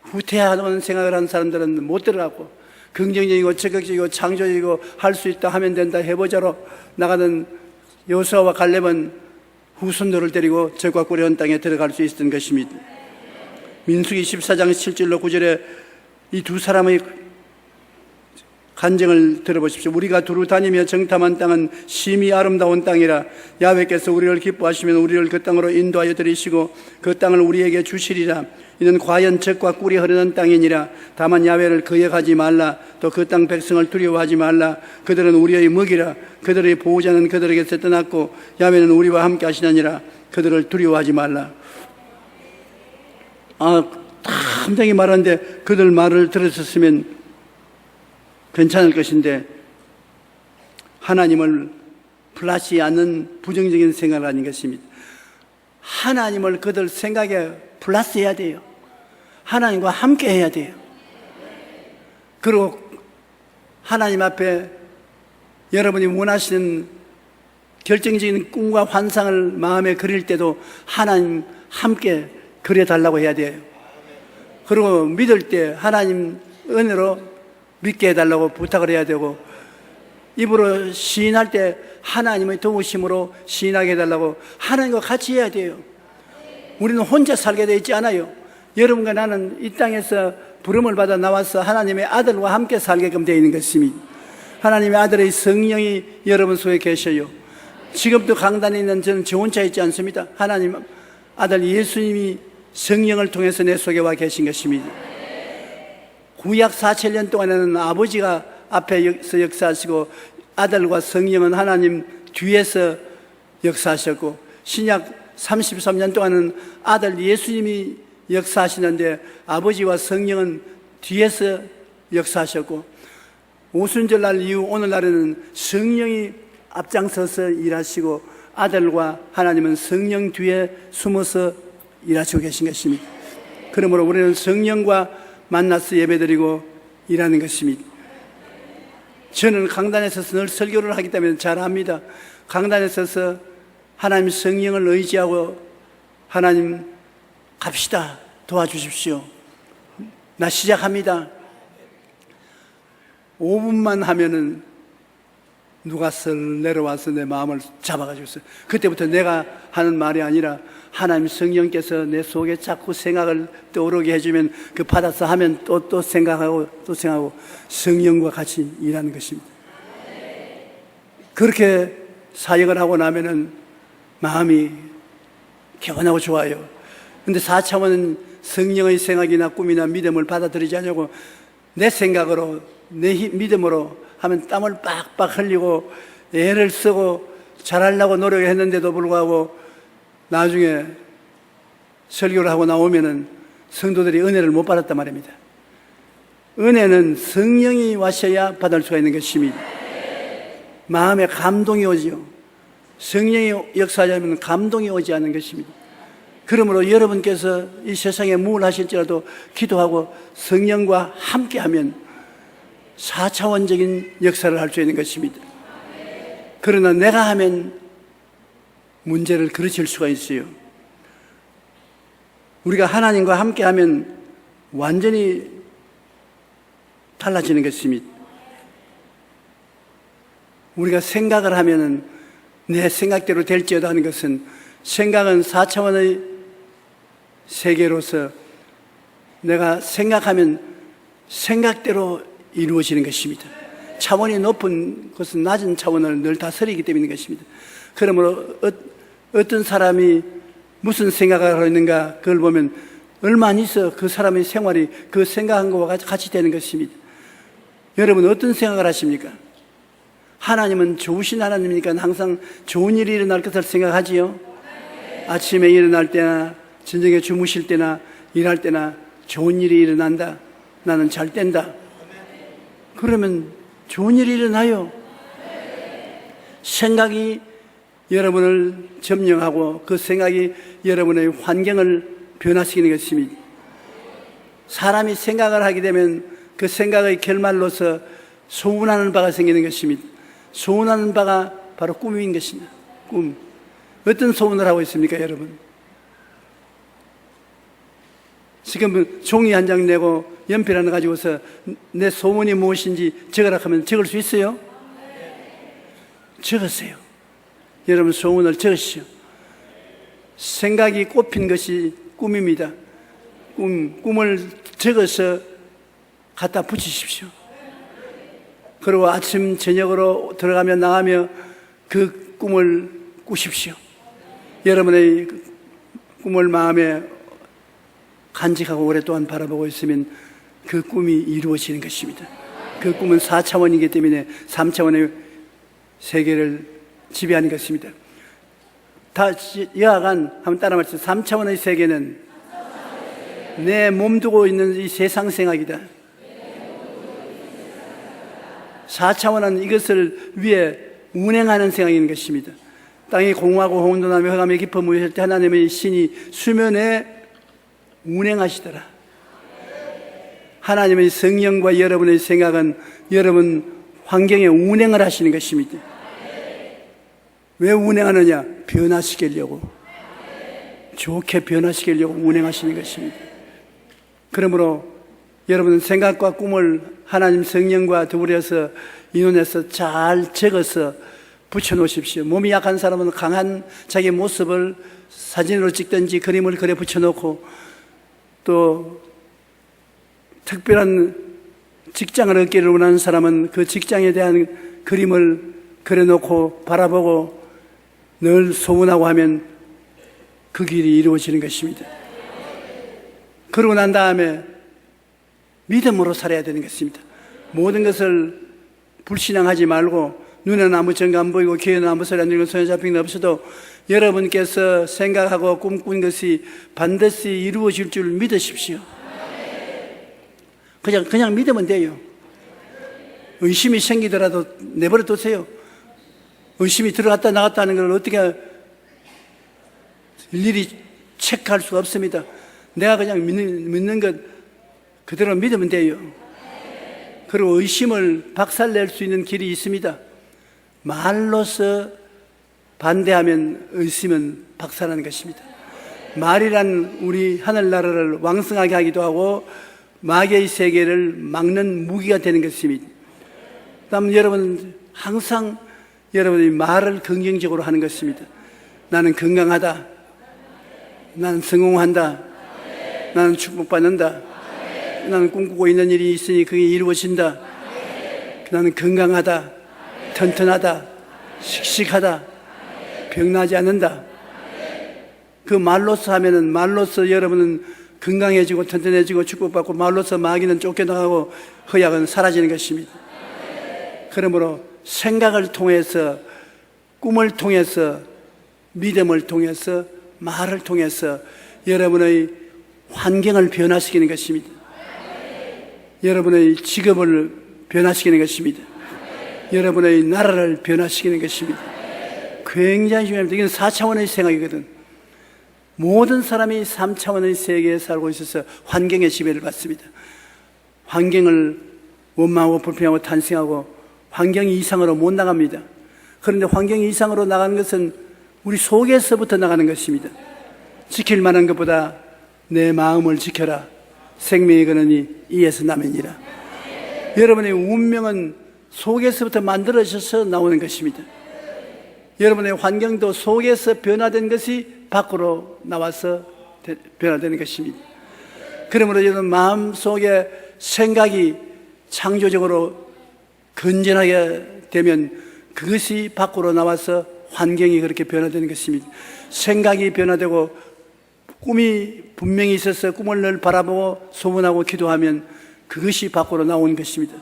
후퇴하는 생각을 하는 사람들은 못 들어가고 긍정적이고 적극적이고 창조적이고 할 수 있다 하면 된다 해보자로 나가는 여호수아와 갈렙은 후손들을 데리고 적과 꿀의 땅에 들어갈 수 있었던 것입니다. 민수기 14장 7절로 9절에 이 두 사람의 간증을 들어보십시오. 우리가 두루 다니며 정탐한 땅은 심히 아름다운 땅이라. 야훼께서 우리를 기뻐하시면 우리를 그 땅으로 인도하여 들이시고 그 땅을 우리에게 주시리라. 이는 과연 젖과 꿀이 흐르는 땅이니라. 다만 야훼를 거역하지 말라. 또 그 땅 백성을 두려워하지 말라. 그들은 우리의 먹이라. 그들의 보호자는 그들에게서 떠났고 야훼는 우리와 함께 하시느니라. 그들을 두려워하지 말라. 담장이 말하는데 그들 말을 들었었으면 괜찮을 것인데 하나님을 플러시 않는 부정적인 생각을 하는 것입니다. 하나님을 그들 생각에 플러스해야 돼요. 하나님과 함께 해야 돼요. 그리고 하나님 앞에 여러분이 원하시는 결정적인 꿈과 환상을 마음에 그릴 때도 하나님 함께 그려달라고 해야 돼요. 그리고 믿을 때 하나님 은혜로 믿게 해달라고 부탁을 해야 되고, 입으로 시인할 때 하나님의 도우심으로 시인하게 해달라고 하나님과 같이 해야 돼요. 우리는 혼자 살게 되어 있지 않아요. 여러분과 나는 이 땅에서 부름을 받아 나와서 하나님의 아들과 함께 살게끔 되어 있는 것입니다. 하나님의 아들의 성령이 여러분 속에 계셔요. 지금도 강단에 있는 저는 저 혼자 있지 않습니다. 하나님 아들 예수님이 성령을 통해서 내 속에 와 계신 것입니다. 구약 4,000년 동안에는 아버지가 앞에서 역사하시고 아들과 성령은 하나님 뒤에서 역사하셨고, 신약 33년 동안은 아들 예수님이 역사하시는데 아버지와 성령은 뒤에서 역사하셨고, 오순절날 이후 오늘날에는 성령이 앞장서서 일하시고 아들과 하나님은 성령 뒤에 숨어서 일하시고 계신 것입니다. 그러므로 우리는 성령과 만나서 예배드리고 일하는 것입니다. 저는 강단에 서서 늘 설교를 하기 때문에 잘 압니다. 강단에 서서 하나님 성령을 의지하고 하나님 갑시다, 도와주십시오, 나 시작합니다. 5분만 하면은 누가 썰 내려와서 내 마음을 잡아가지고 있어요. 그때부터 내가 하는 말이 아니라 하나님 성령께서 내 속에 자꾸 생각을 떠오르게 해주면 그 받아서 하면 또 생각하고 또 생각하고 성령과 같이 일하는 것입니다. 그렇게 사역을 하고 나면은 마음이 개운하고 좋아요. 근데 4차원은 성령의 생각이나 꿈이나 믿음을 받아들이지 않냐고 내 생각으로 내 믿음으로 하면 땀을 빡빡 흘리고 애를 쓰고 잘하려고 노력했는데도 불구하고 나중에 설교를 하고 나오면은 성도들이 은혜를 못 받았단 말입니다. 은혜는 성령이 와셔야 받을 수가 있는 것입니다. 마음에 감동이 오지요. 성령이 역사하자면 감동이 오지 않는 것입니다. 그러므로 여러분께서 이 세상에 무엇을 하실지라도 기도하고 성령과 함께하면 4차원적인 역사를 할 수 있는 것입니다. 그러나 내가 하면 문제를 그르칠 수가 있어요. 우리가 하나님과 함께하면 완전히 달라지는 것입니다. 우리가 생각을 하면은 내 생각대로 될지어다 하는 것은, 생각은 4차원의 세계로서 내가 생각하면 생각대로 이루어지는 것입니다. 차원이 높은 것은 낮은 차원을 늘 다스리기 때문인 것입니다. 그러므로 어떤 사람이 무슨 생각을 하고 있는가 그걸 보면 얼마 안 있어 그 사람의 생활이 그 생각한 것과 같이 되는 것입니다. 여러분 어떤 생각을 하십니까? 하나님은 좋으신 하나님이니까 항상 좋은 일이 일어날 것을 생각하지요. 아침에 일어날 때나 저녁에 주무실 때나 일할 때나 좋은 일이 일어난다. 나는 잘 된다. 그러면 좋은 일이 일어나요. 생각이 여러분을 점령하고 그 생각이 여러분의 환경을 변화시키는 것입니다. 사람이 생각을 하게 되면 그 생각의 결말로서 소원하는 바가 생기는 것입니다. 소원하는 바가 바로 꿈인 것입니다. 꿈. 어떤 소원을 하고 있습니까, 여러분? 지금 종이 한 장 내고 연필 하나 가지고서 내 소원이 무엇인지 적으라 하면 적을 수 있어요? 적으세요. 여러분 소원을 적으시오. 생각이 꼽힌 것이 꿈입니다. 꿈을 적어서 갖다 붙이십시오. 그리고 아침 저녁으로 들어가며 나가며 그 꿈을 꾸십시오. 여러분의 꿈을 마음에 간직하고 오랫동안 바라보고 있으면 그 꿈이 이루어지는 것입니다. 그 꿈은 4차원이기 때문에 3차원의 세계를 지배하는 것입니다. 다 여하간 한번 따라 말씀해. 3차원의 세계는 내 몸두고 있는 이 세상 생각이다. 4차원은 이것을 위해 운행하는 생각인 것입니다. 땅이 공하고 혼돈하며 흑암에 깊어 무였을 때 하나님의 신이 수면에 운행하시더라. 하나님의 성령과 여러분의 생각은 여러분 환경에 운행을 하시는 것입니다. 왜 운행하느냐? 변화시키려고. 좋게 변화시키려고 운행하시는 것입니다. 그러므로 여러분은 생각과 꿈을 하나님 성령과 더불어서 인원해서 잘 적어서 붙여놓으십시오. 몸이 약한 사람은 강한 자기 모습을 사진으로 찍든지 그림을 그려 붙여놓고, 또 특별한 직장을 얻기를 원하는 사람은 그 직장에 대한 그림을 그려놓고 바라보고 늘 소원하고 하면 그 길이 이루어지는 것입니다. 그러고 난 다음에 믿음으로 살아야 되는 것입니다. 모든 것을 불신앙하지 말고, 눈에는 아무 증거 안 보이고 귀에는 아무 소리 안 들리고 손에 잡힌 게 없어도 여러분께서 생각하고 꿈꾼 것이 반드시 이루어질 줄 믿으십시오. 그냥 믿으면 돼요. 의심이 생기더라도 내버려 두세요. 의심이 들어갔다 나갔다 하는 걸 어떻게 일일이 체크할 수가 없습니다. 내가 그냥 믿는 것 그대로 믿으면 돼요. 그리고 의심을 박살낼 수 있는 길이 있습니다. 말로서 반대하면 의심은 박살나는 것입니다. 말이란 우리 하늘나라를 왕성하게 하기도 하고 마귀의 세계를 막는 무기가 되는 것입니다. 그다음 여러분 항상 여러분이 말을 긍정적으로 하는 것입니다. 나는 건강하다. 나는 성공한다. 나는 축복받는다. 나는 꿈꾸고 있는 일이 있으니 그게 이루어진다. 나는 건강하다. 튼튼하다. 씩씩하다. 병나지 않는다. 그 말로서 하면은 말로서 여러분은 건강해지고 튼튼해지고 축복받고 말로서 마귀는 쫓겨나가고 허약은 사라지는 것입니다. 그러므로 생각을 통해서 꿈을 통해서 믿음을 통해서 말을 통해서 여러분의 환경을 변화시키는 것입니다. 여러분의 직업을 변화시키는 것입니다. 여러분의 나라를 변화시키는 것입니다. 굉장히 중요합니다. 이건 4차원의 생각이거든. 모든 사람이 3차원의 세계에 살고 있어서 환경의 지배를 받습니다. 환경을 원망하고 불평하고 탄식하고 환경 이상으로 못 나갑니다. 그런데 환경 이상으로 나가는 것은 우리 속에서부터 나가는 것입니다. 지킬 만한 것보다 내 마음을 지켜라. 생명이 그러니 이에서 나면이라. 여러분의 운명은 속에서부터 만들어져서 나오는 것입니다. 여러분의 환경도 속에서 변화된 것이 밖으로 나와서 변화되는 것입니다. 그러므로 여러분 마음속에 생각이 창조적으로 건전하게 되면 그것이 밖으로 나와서 환경이 그렇게 변화되는 것입니다. 생각이 변화되고 꿈이 분명히 있어서 꿈을 늘 바라보고 소원하고 기도하면 그것이 밖으로 나오는 것입니다.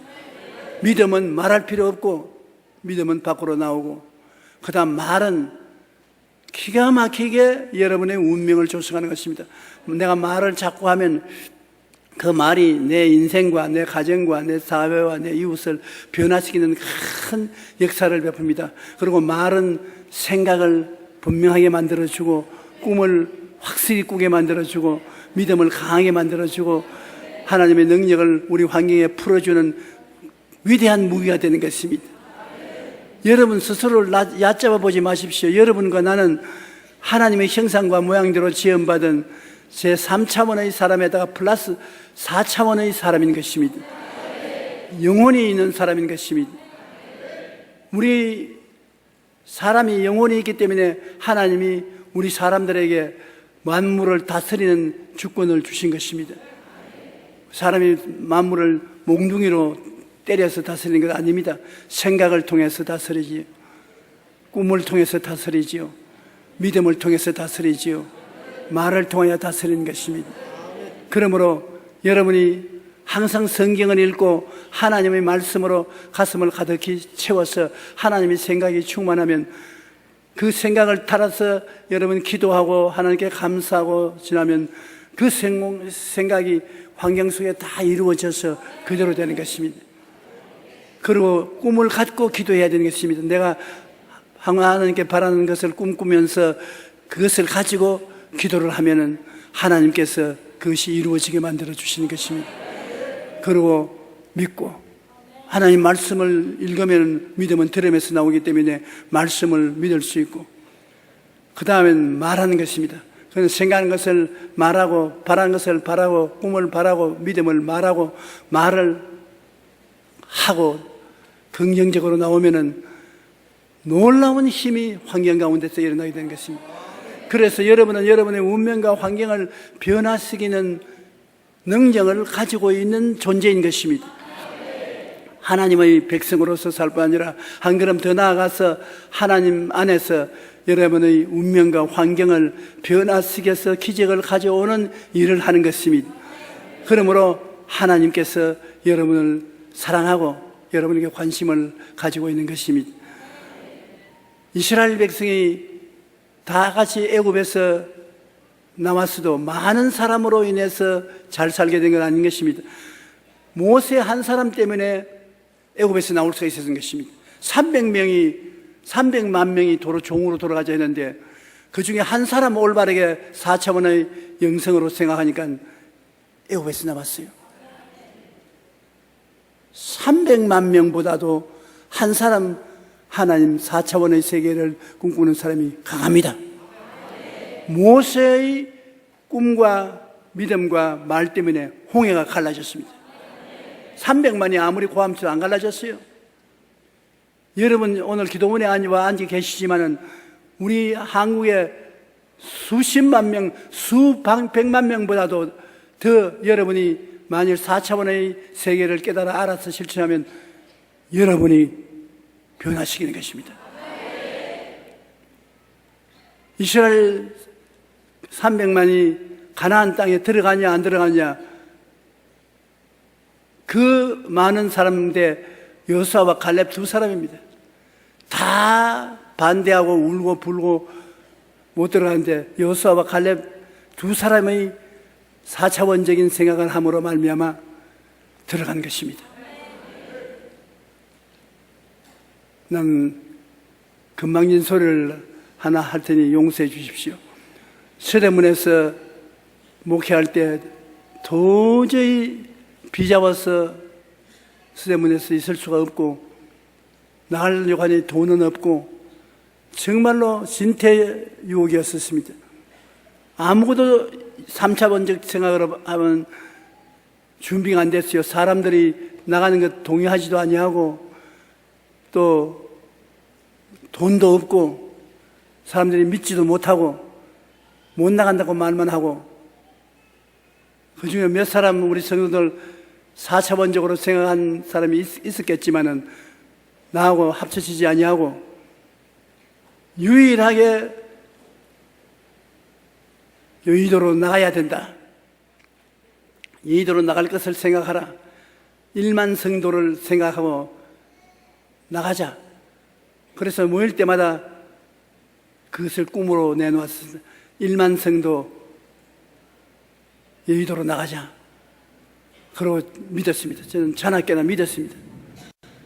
믿음은 말할 필요 없고 믿음은 밖으로 나오고, 그 다음 말은 기가 막히게 여러분의 운명을 조성하는 것입니다. 내가 말을 자꾸 하면 그 말이 내 인생과 내 가정과 내 사회와 내 이웃을 변화시키는 큰 역사를 베풉니다. 그리고 말은 생각을 분명하게 만들어주고 꿈을 확실히 꾸게 만들어주고 믿음을 강하게 만들어주고 하나님의 능력을 우리 환경에 풀어주는 위대한 무기가 되는 것입니다. 여러분 스스로를 얕잡아 보지 마십시오. 여러분과 나는 하나님의 형상과 모양대로 지음받은 제3차원의 사람에다가 플러스 4차원의 사람인 것입니다. 영혼이 있는 사람인 것입니다. 우리 사람이 영혼이 있기 때문에 하나님이 우리 사람들에게 만물을 다스리는 주권을 주신 것입니다. 사람이 만물을 몽둥이로 때려서 다스리는 것 아닙니다. 생각을 통해서 다스리지요. 꿈을 통해서 다스리지요. 믿음을 통해서 다스리지요. 말을 통하여 다스리는 것입니다. 그러므로 여러분이 항상 성경을 읽고 하나님의 말씀으로 가슴을 가득히 채워서 하나님의 생각이 충만하면 그 생각을 따라서 여러분 기도하고 하나님께 감사하고 지나면 그 생각이 환경 속에 다 이루어져서 그대로 되는 것입니다. 그리고 꿈을 갖고 기도해야 되는 것입니다. 내가 하나님께 바라는 것을 꿈꾸면서 그것을 가지고 기도를 하면은 하나님께서 그것이 이루어지게 만들어 주시는 것입니다. 그리고 믿고 하나님 말씀을 읽으면 믿음은 들음에서 나오기 때문에 말씀을 믿을 수 있고 그 다음엔 말하는 것입니다. 그는 생각하는 것을 말하고 바라는 것을 바라고 꿈을 바라고 믿음을 말하고 말을 하고 긍정적으로 나오면은 놀라운 힘이 환경 가운데서 일어나게 되는 것입니다. 그래서 여러분은 여러분의 운명과 환경을 변화시키는 능력을 가지고 있는 존재인 것입니다. 하나님의 백성으로서 살 뿐 아니라 한 걸음 더 나아가서 하나님 안에서 여러분의 운명과 환경을 변화시켜서 기적을 가져오는 일을 하는 것입니다. 그러므로 하나님께서 여러분을 사랑하고 여러분에게 관심을 가지고 있는 것입니다. 이스라엘 백성이 다 같이 애굽에서 나왔어도 많은 사람으로 인해서 잘 살게 된 건 아닌 것입니다. 모세 한 사람 때문에 애굽에서 나올 수가 있었던 것입니다. 300만 명이 도로 종으로 돌아가자 했는데 그 중에 한 사람 올바르게 4차원의 영성으로 생각하니까 애굽에서 나왔어요. 300만 명보다도 한 사람 하나님 4차원의 세계를 꿈꾸는 사람이 강합니다. 모세의 꿈과 믿음과 말 때문에 홍해가 갈라졌습니다. 300만이 아무리 고함쳐도 안 갈라졌어요. 여러분 오늘 기도원에 앉아 계시지만은 우리 한국의 수십만 명, 수백만 명보다도 더 여러분이 만일 4차원의 세계를 깨달아 알아서 실천하면 여러분이 변화시키는 것입니다. 이스라엘 300만이 가나안 땅에 들어가냐 안 들어가냐 그 많은 사람인데 여호수아와 갈렙 두 사람입니다. 다 반대하고 울고 불고 못 들어가는데 여호수아와 갈렙 두 사람의 4차원적인 생각을 함으로 말미암아 들어간 것입니다. 난 금방진 소리를 하나 할 테니 용서해 주십시오. 서대문에서 목회할 때 도저히 비잡아서 서대문에서 있을 수가 없고 나가려고 하니 돈은 없고 정말로 진퇴유혹이었습니다. 아무것도 3차원적 생각을 하면 준비가 안 됐어요. 사람들이 나가는 것 동의하지도 아니하고 또 돈도 없고 사람들이 믿지도 못하고 못 나간다고 말만 하고 그 중에 몇 사람 우리 성도들 4차원적으로 생각한 사람이 있었겠지만은 나하고 합쳐지지 아니하고 유일하게 여의도로 나가야 된다. 여의도로 나갈 것을 생각하라. 1만 성도를 생각하고 나가자. 그래서 모일 때마다 그것을 꿈으로 내놓았습니다. 1만 성도 여의도로 나가자. 그러고 믿었습니다. 저는 자나깨나 믿었습니다.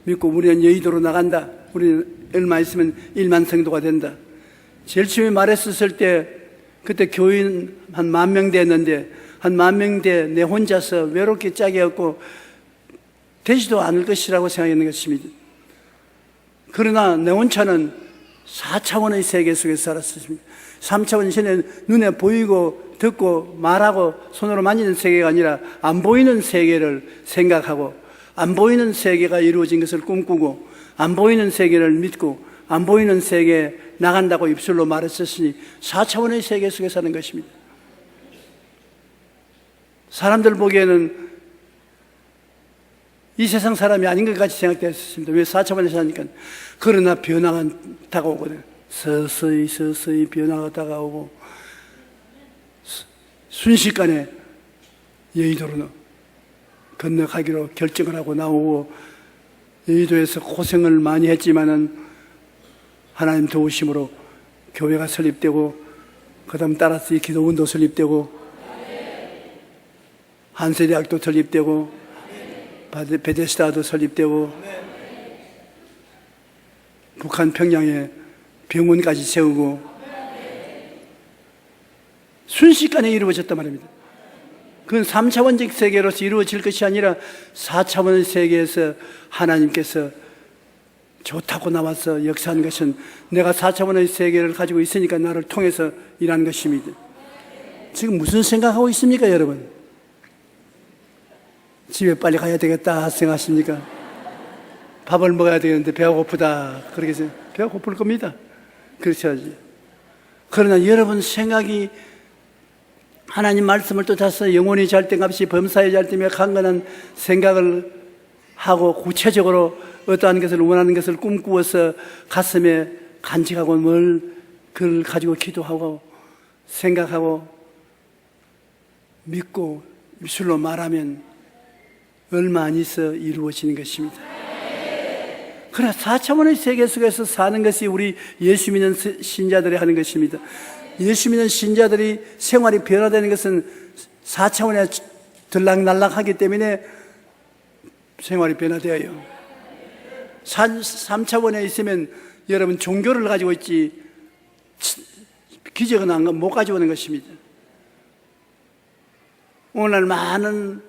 믿고 우리는 여의도로 나간다. 우리는 얼마 있으면 1만 성도가 된다. 제일 처음에 말했었을 때 그때 교인 한 10,000명 됐는데 한 10,000명 돼 내 혼자서 외롭게 짝이 없고 되지도 않을 것이라고 생각했는 것입니다. 그러나 내 혼자는 4차원의 세계 속에서 살았습니다. 3차원 전에 눈에 보이고 듣고 말하고 손으로 만지는 세계가 아니라 안 보이는 세계를 생각하고 안 보이는 세계가 이루어진 것을 꿈꾸고 안 보이는 세계를 믿고 안 보이는 세계에 나간다고 입술로 말했었으니 4차원의 세계 속에 사는 것입니다. 사람들 보기에는 이 세상 사람이 아닌 것 같이 생각됐었습니다. 왜 4차원에 사니까. 그러나 변화가 다가오거든요. 서서히 변화가 다가오고 순식간에 여의도로 건너가기로 결정을 하고 나오고 여의도에서 고생을 많이 했지만은 하나님 도우심으로 교회가 설립되고 그 다음 따라서 이 기도원도 설립되고 한세대학도 설립되고 베데스다도 설립되고 북한 평양에 병원까지 세우고 순식간에 이루어졌단 말입니다. 그건 3차원적 세계로서 이루어질 것이 아니라 4차원의 세계에서 하나님께서 좋다고 나와서 역사하는 것은 내가 4차원의 세계를 가지고 있으니까 나를 통해서 일하는 것입니다. 지금 무슨 생각하고 있습니까, 여러분? 집에 빨리 가야 되겠다 생각하십니까? 밥을 먹어야 되는데 배가 고프다. 그렇게 해서 배가 고플 겁니다. 그렇지 하지. 그러나 여러분 생각이 하나님 말씀을 쫓아서 영혼이 잘된값이 범사에 잘되며 강건한 생각을 하고 구체적으로 어떠한 것을 원하는 것을 꿈꾸어서 가슴에 간직하고 그걸 가지고 기도하고 생각하고 믿고 입술로 말하면 얼마 안 있어 이루어지는 것입니다. 그러나 4차원의 세계 속에서 사는 것이 우리 예수 믿는 신자들이 하는 것입니다. 예수 믿는 신자들이 생활이 변화되는 것은 4차원에 들락날락하기 때문에 생활이 변화되어요. 3차원에 있으면 여러분 종교를 가지고 있지 기적은 못 가지고 오는 것입니다. 오늘 많은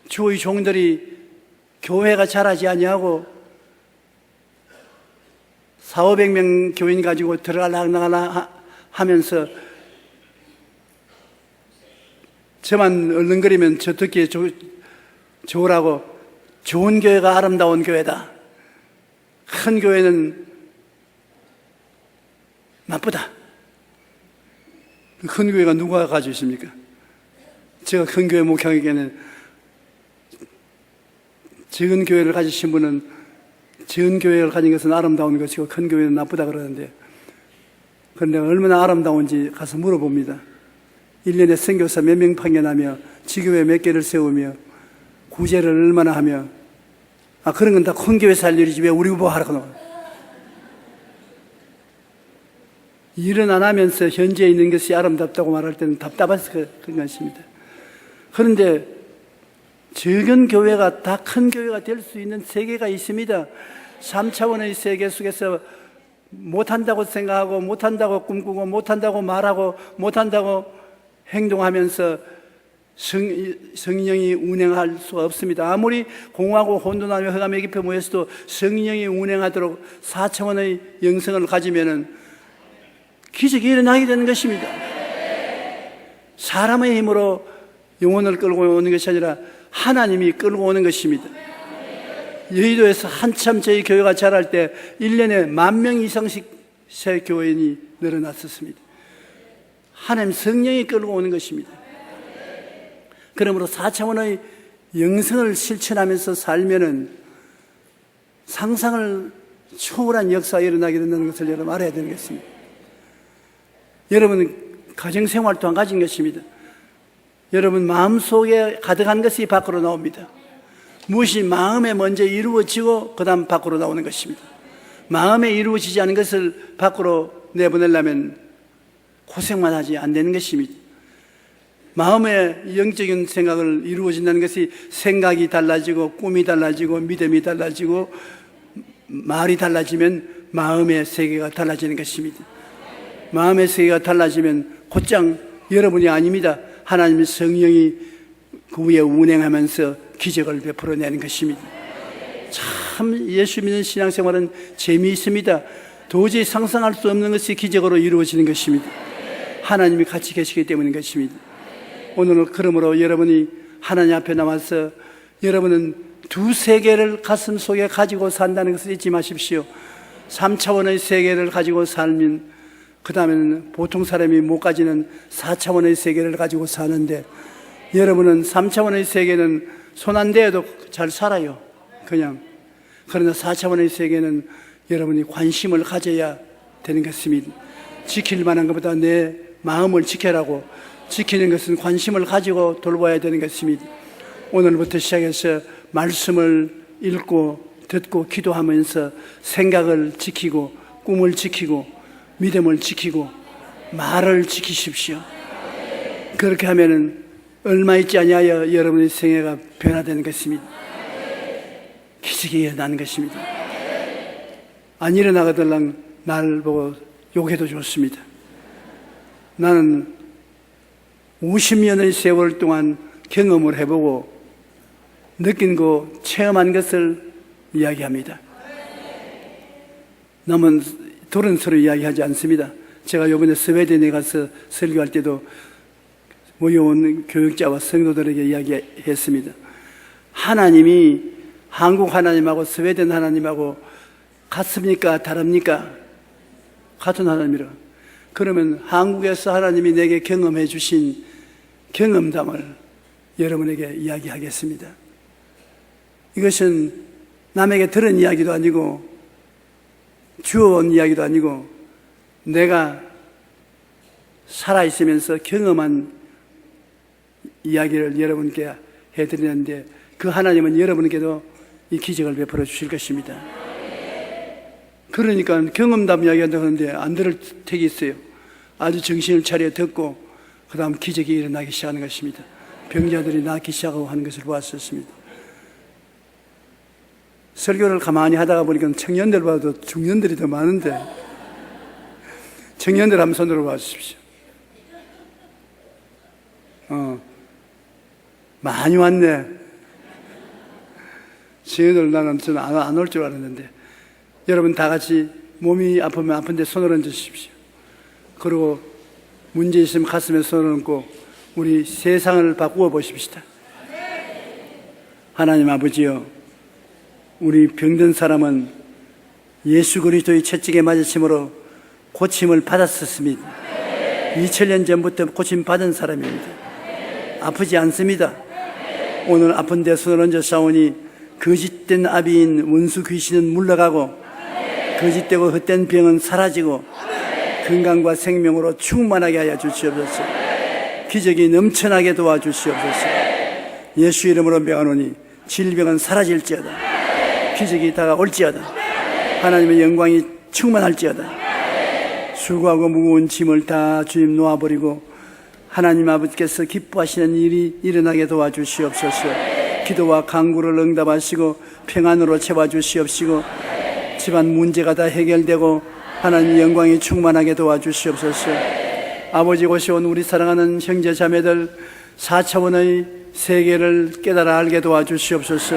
주의 종들이 교회가 잘하지 아니하고 400~500명 교인 가지고 들어가나 하면서 저만 얼른거리면 저 듣기에 좋으라고 좋은 교회가 아름다운 교회다. 큰 교회는 나쁘다. 큰 교회가 누가 가지고 있습니까? 제가 큰 교회 목회하기에는 적은 교회를 가지신 분은 적은 교회를 가진 것은 아름다운 것이고 큰 교회는 나쁘다 그러는데 그런데 얼마나 아름다운지 가서 물어봅니다. 1년에 선교사 몇 명 파견하며 지교회 몇 개를 세우며 구제를 얼마나 하며 그런 건 다 큰 교회 살 일이지 왜 우리 뭐 하라고 일은 안 하면서 현재 있는 것이 아름답다고 말할 때는 답답해서 그런 것입니다. 그런데 적은 교회가 다 큰 교회가 될 수 있는 세계가 있습니다. 3차원의 세계 속에서 못한다고 생각하고 못한다고 꿈꾸고 못한다고 말하고 못한다고 행동하면서 성령이 운행할 수가 없습니다. 아무리 공하고 혼돈하며 흑암의 깊이 모였어도 성령이 운행하도록 4차원의 영성을 가지면은 기적이 일어나게 되는 것입니다. 사람의 힘으로 영혼을 끌고 오는 것이 아니라 하나님이 끌고 오는 것입니다. 여의도에서 한참 저희 교회가 자랄 때 1년에 10,000명 이상씩 새 교인이 늘어났었습니다. 하나님 성령이 끌고 오는 것입니다. 그러므로 4차원의 영성을 실천하면서 살면은 상상을 초월한 역사가 일어나게 된다는 것을 여러분 알아야 되는 것입니다. 여러분은 가정생활 또한 가진 것입니다. 여러분 마음속에 가득한 것이 밖으로 나옵니다. 무엇이 마음에 먼저 이루어지고 그 다음 밖으로 나오는 것입니다. 마음에 이루어지지 않은 것을 밖으로 내보내려면 고생만 하지 안 되는 것입니다. 마음의 영적인 생각을 이루어진다는 것이 생각이 달라지고 꿈이 달라지고 믿음이 달라지고 말이 달라지면 마음의 세계가 달라지는 것입니다. 마음의 세계가 달라지면 곧장 여러분이 아닙니다. 하나님의 성령이 그 위에 운행하면서 기적을 베풀어내는 것입니다. 참 예수 믿는 신앙생활은 재미있습니다. 도저히 상상할 수 없는 것이 기적으로 이루어지는 것입니다. 하나님이 같이 계시기 때문인 것입니다. 오늘은 그러므로 여러분이 하나님 앞에 나와서 여러분은 두 세계를 가슴 속에 가지고 산다는 것을 잊지 마십시오. 3차원의 세계를 가지고 살면 그 다음에는 보통 사람이 못 가지는 4차원의 세계를 가지고 사는데, 여러분은 3차원의 세계는 손 안 대어도 잘 살아요. 그냥. 그러나 4차원의 세계는 여러분이 관심을 가져야 되는 것입니다. 지킬 만한 것보다 내 마음을 지켜라고, 지키는 것은 관심을 가지고 돌봐야 되는 것입니다. 오늘부터 시작해서 말씀을 읽고 듣고 기도하면서 생각을 지키고 꿈을 지키고 믿음을 지키고 말을 지키십시오. 그렇게 하면은 얼마 있지 아니하여 여러분의 생애가 변화되는 것입니다. 기적이 일어나는 것입니다. 안 일어나거들랑 날 보고 욕해도 좋습니다. 나는 50년의 세월 동안 경험을 해보고 느낀 거, 체험한 것을 이야기합니다. 남은 둘은 서로 이야기하지 않습니다. 제가 이번에 스웨덴에 가서 설교할 때도 모여온 교육자와 성도들에게 이야기했습니다. 하나님이 한국 하나님하고 스웨덴 하나님하고 같습니까? 다릅니까? 같은 하나님이라. 그러면 한국에서 하나님이 내게 경험해 주신 경험담을 여러분에게 이야기하겠습니다. 이것은 남에게 들은 이야기도 아니고 주워온 이야기도 아니고 내가 살아있으면서 경험한 이야기를 여러분께 해드리는데, 그 하나님은 여러분께도 이 기적을 베풀어 주실 것입니다. 그러니까 경험담 이야기한다고 하는데 안 들을 택이 있어요. 아주 정신을 차려 듣고 그 다음 기적이 일어나기 시작하는 것입니다. 병자들이 낫기 시작하고 하는 것을 보았었습니다. 설교를 가만히 하다가 보니까 청년들 봐도 중년들이 더 많은데, 청년들 한번 손으로 봐주십시오. 많이 왔네. 청년들 나는 저는 안 올 줄 알았는데, 여러분 다 같이 몸이 아프면 아픈데 손을 얹어 주십시오. 그리고 문제 있으면 가슴에 손을 얹고 우리 세상을 바꾸어 보십시다. 하나님 아버지여, 우리 병든 사람은 예수 그리스도의 채찍에 맞으심으로 고침을 받았었습니다. 2000년 전부터 고침 받은 사람입니다. 아프지 않습니다. 오늘 아픈 데 손을 얹어 싸우니 거짓된 아비인 원수 귀신은 물러가고 거짓되고 헛된 병은 사라지고 건강과 생명으로 충만하게 하여 주시옵소서. 기적이 넘쳐나게 도와주시옵소서. 예수 이름으로 명하노니 질병은 사라질지어다. 기적이 다가올지어다. 하나님의 영광이 충만할지어다. 수고하고 무거운 짐을 다 주님 놓아버리고 하나님 아버지께서 기뻐하시는 일이 일어나게 도와주시옵소서. 기도와 간구를 응답하시고 평안으로 채워주시옵시고 집안 문제가 다 해결되고 하나님의 영광이 충만하게 도와주시옵소서. 아버지 오시온 우리 사랑하는 형제 자매들 4차원의 세계를 깨달아 알게 도와주시옵소서.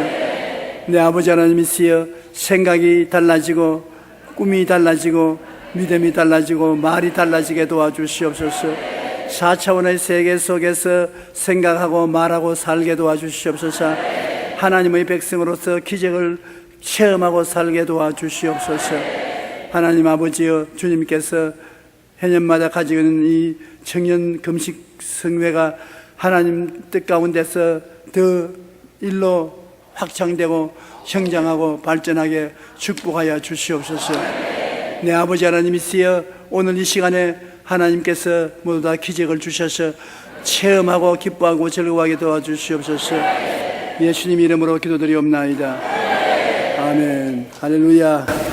내 아버지 하나님이시여, 생각이 달라지고 꿈이 달라지고 믿음이 달라지고 말이 달라지게 도와주시옵소서. 4차원의 세계 속에서 생각하고 말하고 살게 도와주시옵소서. 하나님의 백성으로서 기적을 체험하고 살게 도와주시옵소서. 하나님 아버지여, 주님께서 해년마다 가지고 있는 이 청년 금식 성회가 하나님 뜻 가운데서 더 일로 확장되고 성장하고 발전하게 축복하여 주시옵소서. 내 아버지 하나님이시여, 오늘 이 시간에 하나님께서 모두 다 기적을 주셔서 체험하고 기뻐하고 즐거워하게 도와주시옵소서. 예수님 이름으로 기도드리옵나이다. 아멘. 할렐루야.